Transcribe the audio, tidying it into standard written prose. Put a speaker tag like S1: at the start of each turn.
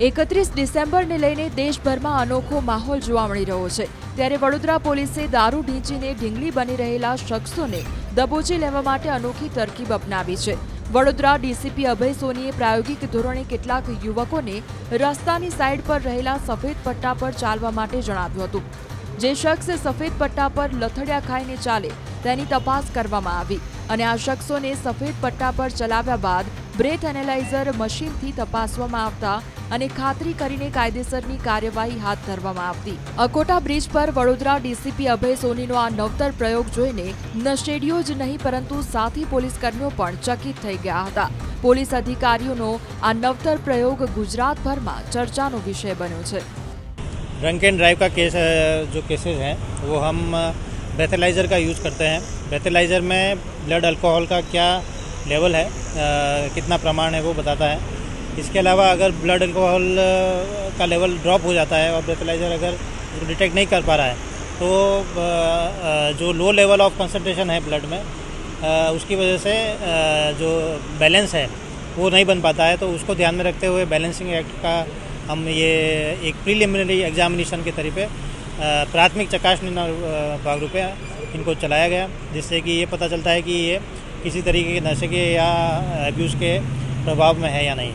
S1: 31 ડિસેમ્બરને લઈને દેશભરમાં અનોખો માહોલ જોવા મળી રહ્યો છે। ત્યારે વડોદરા પોલીસે દારૂ ઢીંચીને ઢીંગલી બની રહેલા શખ્સોને દબોચી લેવા માટે અનોખી તરકીબ અપનાવી છે। વડોદરા ડીસીપી અભય સોનીએ પ્રાયોગિક ધોરણે કેટલાક યુવકોને રસ્તાની સાઈડ પર રહેલા સફેદ પટ્ટા પર ચાલવા માટે જણાવ્યું હતું। જે શખ્સ સફેદ પટ્ટા પર લથડિયા ખાઈને ચાલે તેની તપાસ કરવામાં આવી અને આ શખ્સોને સફેદ પટ્ટા પર ચલાવ્યા બાદ બ્રેથ એનાલાઇઝર મશીનથી તપાસવામાં આવતા અને ખાતરી કરીને કાયદેસરની કાર્યવાહી હાથ ધરવામાં આવતી। અકોટા બ્રિજ પર વડોદરા ડીસીપી અભય સોનીનો આ નવતર પ્રયોગ જોઈને નશેડીઓ જ નહીં પરંતુ સાથી પોલીસ કર્મીઓ પણ ચકિત થઈ ગયા હતા। પોલીસ અધિકારીઓનો આ નવતર પ્રયોગ ગુજરાતભરમાં ચર્ચાનો વિષય બન્યો છે।
S2: ड्रंक एंड ड्राइव का केस जो केसेस हैं वो हम ब्रेथेलाइज़र का यूज़ करते हैं। ब्रेथेलाइज़र में ब्लड अल्कोहल का क्या लेवल है, कितना प्रमाण है वो बताता है। इसके अलावा अगर ब्लड अल्कोहल का लेवल ड्रॉप हो जाता है और ब्रेथेलाइज़र अगर डिटेक्ट नहीं कर पा रहा है तो जो लो लेवल ऑफ कंसंट्रेशन है ब्लड में उसकी वजह से जो बैलेंस है वो नहीं बन पाता है। तो उसको ध्यान में रखते हुए बैलेंसिंग एक्ट का हम ये एक प्रीलिमिनरी एग्जामिनेशन के तरीके प्राथमिक चकासनी भागरूपे इनको चलाया गया, जिससे कि ये पता चलता है कि ये किसी तरीके के नशे के या अब्यूज़ के प्रभाव में है या नहीं।